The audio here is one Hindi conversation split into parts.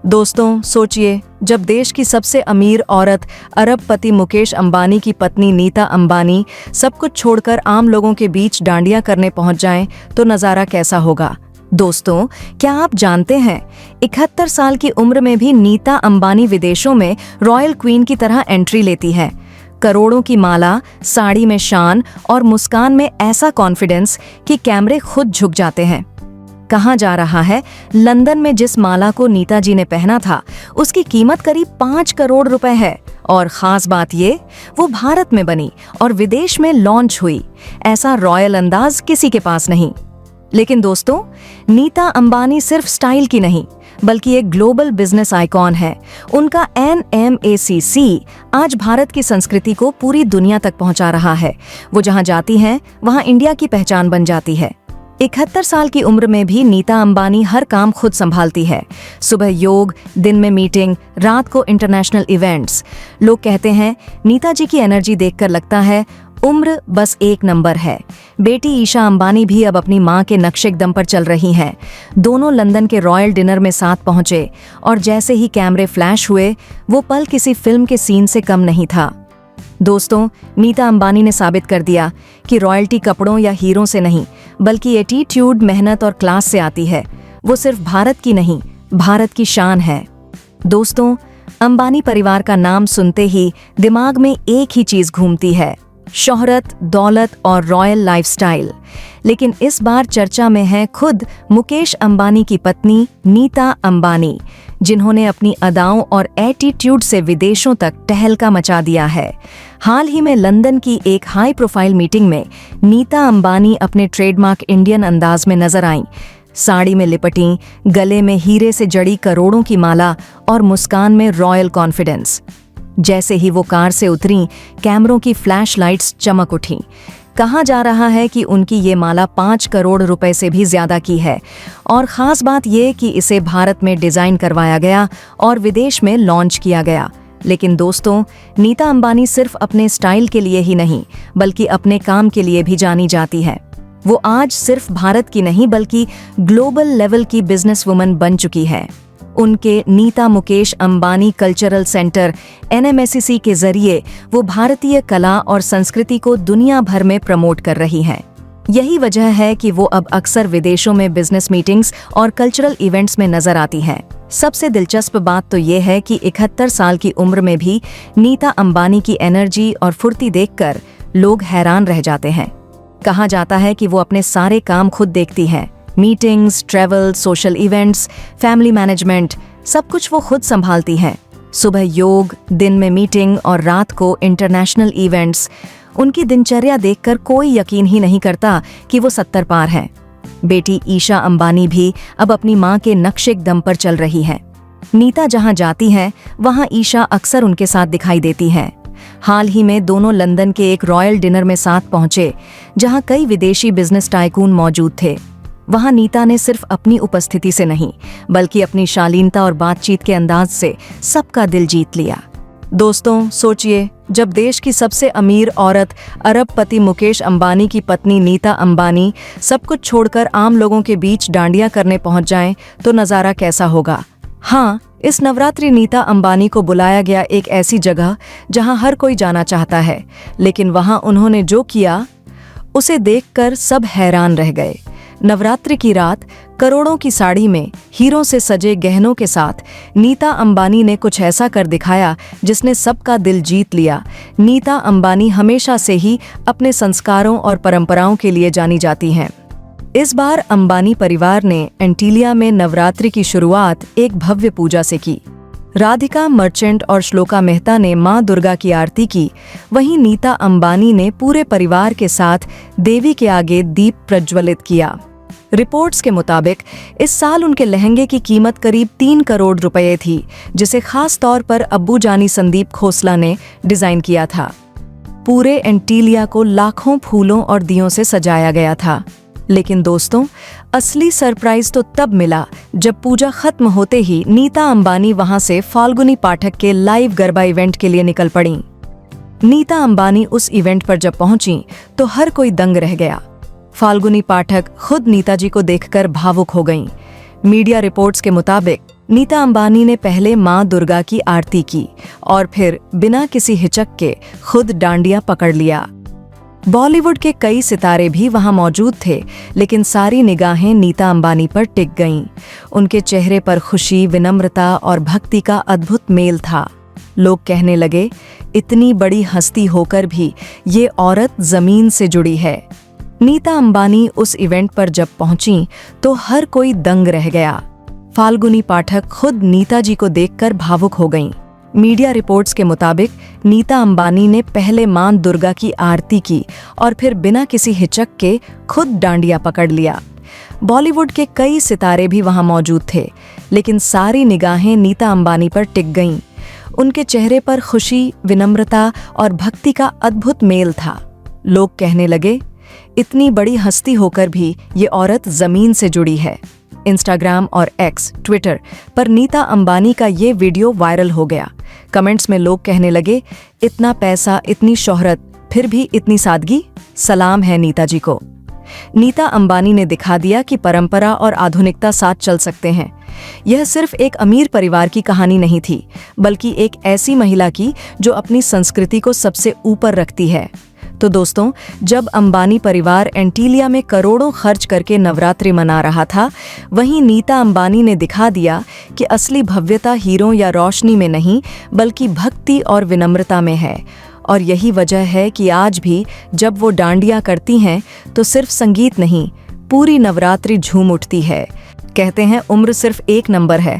दोस्तों सोचिए, जब देश की सबसे अमीर औरत अरबपति मुकेश अंबानी की पत्नी नीता अंबानी सब कुछ छोड़कर आम लोगों के बीच डांडिया करने पहुंच जाएं, तो नज़ारा कैसा होगा। दोस्तों, क्या आप जानते हैं 71 साल की उम्र में भी नीता अंबानी विदेशों में रॉयल क्वीन की तरह एंट्री लेती है। करोड़ों की माला, साड़ी में शान और मुस्कान में ऐसा कॉन्फिडेंस कि कैमरे खुद झुक जाते हैं। कहा जा रहा है, लंदन में जिस माला को नीता जी ने पहना था उसकी कीमत करीब 5 करोड़ रुपए है। और खास बात ये, वो भारत में बनी और विदेश में लॉन्च हुई। ऐसा रॉयल अंदाज किसी के पास नहीं। लेकिन दोस्तों, नीता अंबानी सिर्फ स्टाइल की नहीं बल्कि एक ग्लोबल बिजनेस आइकॉन है। उनका NMACC आज भारत की संस्कृति को पूरी दुनिया तक पहुंचा रहा है। वो जहां जाती हैं वहां इंडिया की पहचान बन जाती है। 71 साल की उम्र में भी नीता अंबानी हर काम खुद संभालती है। सुबह योग, दिन में मीटिंग, रात को इंटरनेशनल इवेंट्स। लोग कहते हैं, नीता जी की एनर्जी देखकर लगता है उम्र बस एक नंबर है। बेटी ईशा अंबानी भी अब अपनी मां के नक्शेकदम पर चल रही हैं। दोनों लंदन के रॉयल डिनर में साथ पहुंचे और जैसे ही कैमरे फ्लैश हुए, वो पल किसी फिल्म के सीन से कम नहीं था। दोस्तों, नीता अंबानी ने साबित कर दिया कि रॉयल्टी कपड़ों या हीरों से नहीं बल्कि एटीट्यूड, मेहनत और क्लास से आती है। वो सिर्फ भारत की नहीं, भारत की शान है। दोस्तों, अंबानी परिवार का नाम सुनते ही दिमाग में एक ही चीज घूमती है, शोहरत, दौलत और रॉयल लाइफस्टाइल। लेकिन इस बार चर्चा में है खुद मुकेश अंबानी की पत्नी नीता अंबानी, जिन्होंने अपनी अदाओं और एटीट्यूड से विदेशों तक टहलका मचा दिया है। हाल ही में लंदन की एक हाई प्रोफाइल मीटिंग में नीता अंबानी अपने ट्रेडमार्क इंडियन अंदाज में नजर आईं। साड़ी में लिपटी, गले में हीरे से जड़ी करोड़ों की माला और मुस्कान में रॉयल कॉन्फिडेंस। जैसे ही वो कार से उतरीं, कैमरों की फ्लैश लाइट्स चमक उठीं। कहा जा रहा है कि उनकी ये माला 5 करोड़ रुपए से भी ज्यादा की है। और ख़ास बात ये कि इसे भारत में डिज़ाइन करवाया गया और विदेश में लॉन्च किया गया। लेकिन दोस्तों, नीता अंबानी सिर्फ अपने स्टाइल के लिए ही नहीं बल्कि अपने काम के लिए भी जानी जाती है। वो आज सिर्फ भारत की नहीं बल्कि ग्लोबल लेवल की बिजनेस वुमन बन चुकी है। उनके Nita Mukesh Ambani cultural centre NMACC के जरिए वो भारतीय कला और संस्कृति को दुनिया भर में प्रमोट कर रही हैं। यही वजह है कि वो अब अक्सर विदेशों में बिजनेस मीटिंग्स और कल्चरल इवेंट्स में नजर आती हैं। सबसे दिलचस्प बात तो ये है कि 71 साल की उम्र में भी नीता अंबानी की एनर्जी और फुर्ती देखकर लोग हैरान रह जाते हैं। कहा जाता है कि वो अपने सारे काम खुद देखती हैं। Meetings, travel, social events, family management, सब कुछ वो खुद संभालती हैं। सुबह योग, दिन में मीटिंग और रात को इंटरनेशनल इवेंट्स। उनकी दिनचर्या देखकर कोई यकीन ही नहीं करता कि वो 70 पार हैं। बेटी ईशा अंबानी भी अब अपनी मां के नक्शेकदम पर चल रही है। नीता जहां जाती हैं वहां ईशा अक्सर उनके साथ दिखाई देती हैं। हाल ही में दोनों लंदन के एक रॉयल डिनर में साथ पहुंचे जहां कई विदेशी बिजनेस टाइकून मौजूद थे। वहां नीता ने सिर्फ अपनी उपस्थिति से नहीं बल्कि अपनी शालीनता और बातचीत के अंदाज से सबका दिल जीत लिया। दोस्तों सोचिए, जब देश की सबसे अमीर औरत अरबपति मुकेश अंबानी की पत्नी नीता अंबानी सब कुछ छोड़कर आम लोगों के बीच डांडिया करने पहुंच जाएं, तो नज़ारा कैसा होगा। हाँ, इस नवरात्रि नीता अंबानी को बुलाया गया एक ऐसी जगह जहां हर कोई जाना चाहता है, लेकिन वहां उन्होंने जो किया उसे देखकर सब हैरान रह गए। नवरात्रि की रात करोड़ों की साड़ी में हीरों से सजे गहनों के साथ नीता अंबानी ने कुछ ऐसा कर दिखाया जिसने सबका दिल जीत लिया। नीता अंबानी हमेशा से ही अपने संस्कारों और परंपराओं के लिए जानी जाती हैं। इस बार अंबानी परिवार ने एंटीलिया में नवरात्रि की शुरुआत एक भव्य पूजा से की। राधिका मर्चेंट और श्लोका मेहता ने मां दुर्गा की आरती की। वहीं नीता अंबानी ने पूरे परिवार के साथ देवी के आगे दीप प्रज्वलित किया। रिपोर्ट्स के मुताबिक इस साल उनके लहंगे की कीमत करीब 3 करोड़ रुपए थी, जिसे खास तौर पर अब्बू जानी संदीप खोसला ने डिजाइन किया था। पूरे एंटीलिया को लाखों फूलों और दियों से सजाया गया था। लेकिन दोस्तों, असली सरप्राइज तो तब मिला जब पूजा खत्म होते ही नीता अंबानी वहां से फाल्गुनी पाठक के लाइव गरबा इवेंट के लिए निकल पड़ी। नीता अंबानी उस इवेंट पर जब पहुंची तो हर कोई दंग रह गया। फाल्गुनी पाठक खुद नीता जी को देखकर भावुक हो गईं। मीडिया रिपोर्ट्स के मुताबिक नीता अंबानी ने पहले मां दुर्गा की आरती की और फिर बिना किसी हिचक के खुद डांडिया पकड़ लिया। बॉलीवुड के कई सितारे भी वहां मौजूद थे, लेकिन सारी निगाहें नीता अंबानी पर टिक गईं। उनके चेहरे पर खुशी, विनम्रता और भक्ति का अद्भुत मेल था। लोग कहने लगे, इतनी बड़ी हस्ती होकर भी ये औरत जमीन से जुड़ी है। नीता अंबानी उस इवेंट पर जब पहुंची तो हर कोई दंग रह गया। फाल्गुनी पाठक खुद नीता जी को देखकर भावुक हो गईं। मीडिया रिपोर्ट्स के मुताबिक नीता अंबानी ने पहले मां दुर्गा की आरती की और फिर बिना किसी हिचक के खुद डांडिया पकड़ लिया। बॉलीवुड के कई सितारे भी वहां मौजूद थे, लेकिन सारी निगाहें नीता अंबानी पर टिक गईं। उनके चेहरे पर खुशी, विनम्रता और भक्ति का अद्भुत मेल था। लोग कहने लगे, इतनी बड़ी हस्ती होकर भी ये औरत जमीन से जुड़ी है। इंस्टाग्राम और एक्स, ट्विटर पर नीता अंबानी का ये वीडियो वायरल हो गया। कमेंट्स में लोग कहने लगे, इतना पैसा, इतनी शोहरत, फिर भी इतनी सादगी, सलाम है नीता जी को। नीता अंबानी ने दिखा दिया कि परंपरा और आधुनिकता साथ चल सकते हैं। यह सिर्फ एक अमीर परिवार की कहानी नहीं थी, बल्कि एक ऐसी महिला की जो अपनी संस्कृति को सबसे ऊपर रखती है। तो दोस्तों, जब अंबानी परिवार एंटीलिया में करोड़ों खर्च करके नवरात्रि मना रहा था, वहीं नीता अंबानी ने दिखा दिया कि असली भव्यता हीरों या रोशनी में नहीं, बल्कि भक्ति और विनम्रता में है। और यही वजह है कि आज भी जब वो डांडिया करती हैं तो सिर्फ संगीत नहीं, पूरी नवरात्रि झूम उठती है। कहते हैं उम्र सिर्फ एक नंबर है,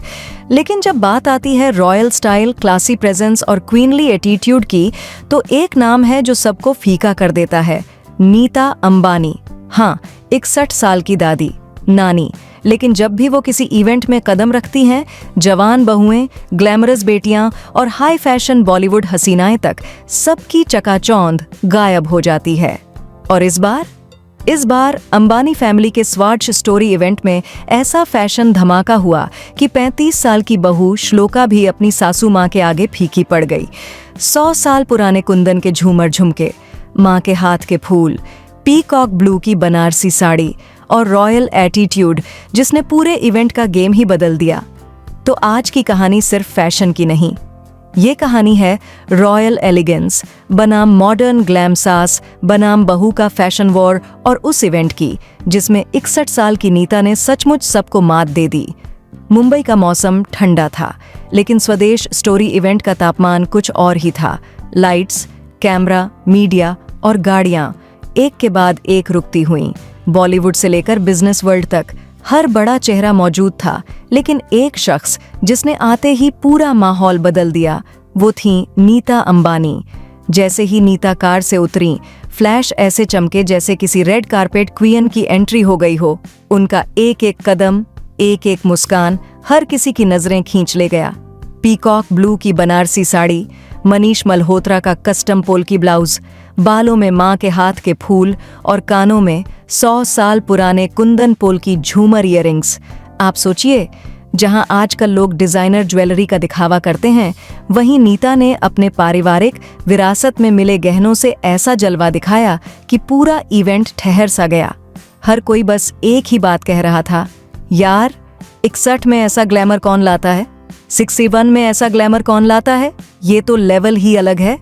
लेकिन जब बात आती है रॉयल स्टाइल, क्लासी प्रेजेंस और क्वीनली एटीट्यूड की, तो एक नाम है जो सबको फीका कर देता है, नीता अंबानी। हाँ, 61 साल की दादी, नानी, लेकिन जब भी वो किसी इवेंट में कदम रखती हैं, जवान बहुएं, ग्लैमरस बेटियां और हाई फैशन बॉलीवुड हसीनाएं तक सबकी चकाचौंध गायब हो जाती है। और इस बार अंबानी फैमिली के स्वार्च स्टोरी इवेंट में ऐसा फैशन धमाका हुआ कि 35 साल की बहू श्लोका भी अपनी सासू मां के आगे फीकी पड़ गई। 100 साल पुराने कुंदन के झूमर झुमके, मां के हाथ के फूल, पीकॉक ब्लू की बनारसी साड़ी और रॉयल एटीट्यूड जिसने पूरे इवेंट का गेम ही बदल दिया। तो आज की कहानी सिर्फ फैशन की नहीं, ये कहानी है रॉयल एलिगेंस बनाम मॉडर्न ग्लैम सास बनाम बहू का फैशन वॉर और उस इवेंट की जिसमें 61 साल की नीता ने सचमुच सबको मात दे दी। मुंबई का मौसम ठंडा था, लेकिन स्वदेश स्टोरी इवेंट का तापमान कुछ और ही था। लाइट्स, कैमरा, मीडिया और गाड़ियां एक के बाद एक रुकती हुईं। बॉलीवुड से लेकर बिजनेस वर्ल्ड तक हर बड़ा चेहरा मौजूद था, लेकिन एक शख्स जिसने आते ही पूरा माहौल बदल दिया, वो थी नीता अंबानी। जैसे ही नीता कार से उतरी, फ्लैश ऐसे चमके जैसे किसी रेड कारपेट क्वीन की एंट्री हो गई हो। उनका एक एक कदम, एक एक मुस्कान हर किसी की नजरें खींच ले गया। पीकॉक ब्लू की बनारसी साड़ी, मनीष मल्होत्रा का कस्टम पोल्की ब्लाउज, बालों में मां के हाथ के फूल और कानों में 100 साल पुराने कुंदन पोल्की झूमर ईयरिंग्स। आप सोचिए, जहां आजकल लोग डिजाइनर ज्वेलरी का दिखावा करते हैं, वहीं नीता ने अपने पारिवारिक विरासत में मिले गहनों से ऐसा जलवा दिखाया कि पूरा इवेंट ठहर सा गया। हर कोई बस एक ही बात कह रहा था, यार 61 में ऐसा ग्लैमर कौन लाता है, 61 में ऐसा ग्लैमर कौन लाता है, ये तो लेवल ही अलग है।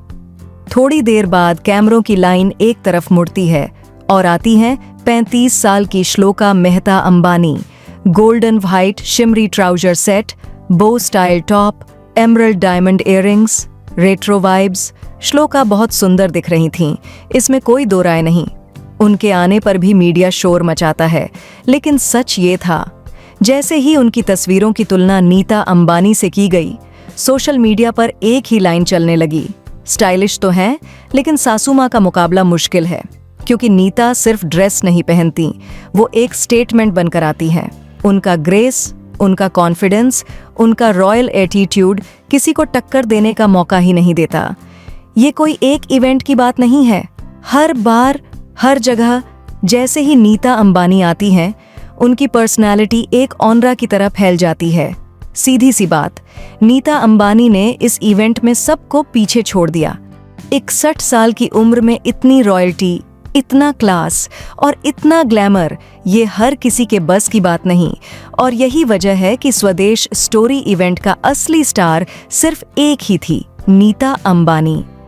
थोड़ी देर बाद कैमरों की लाइन एक तरफ मुड़ती है और आती हैं 35 साल की Shloka Mehta Ambani. Golden white shimmery trouser set, bow style top, emerald diamond earrings, retro vibes. Shloka बहुत सुंदर दिख रही थीं, इसमें कोई दो राय नहीं। उनके आने पर भी मीडिया शोर मचाता है, लेकिन सच ये था, जैसे ही उनकी तस्वीरों की तुलना नीता अंबानी से की गई, सोशल मीडिया पर एक ही लाइन चलने लगी, स्टाइलिश तो हैं, लेकिन सासू मां का मुकाबला मुश्किल है। क्योंकि नीता सिर्फ ड्रेस नहीं पहनती, वो एक स्टेटमेंट बनकर आती हैं। उनका ग्रेस, उनका कॉन्फिडेंस, उनका रॉयल एटीट्यूड किसी को टक्कर देने का मौका ही नहीं देता। ये कोई एक इवेंट की बात नहीं है, हर बार हर जगह जैसे ही नीता अंबानी आती हैं, उनकी पर्सनालिटी एक ऑनरा की तरह फैल जाती है। सीधी सी बात, नीता अंबानी ने इस इवेंट में सबको पीछे छोड़ दिया। 61 साल की उम्र में इतनी रॉयल्टी, इतना क्लास और इतना ग्लैमर, ये हर किसी के बस की बात नहीं। और यही वजह है कि स्वदेश स्टोरी इवेंट का असली स्टार सिर्फ एक ही थी, नीता अंबानी।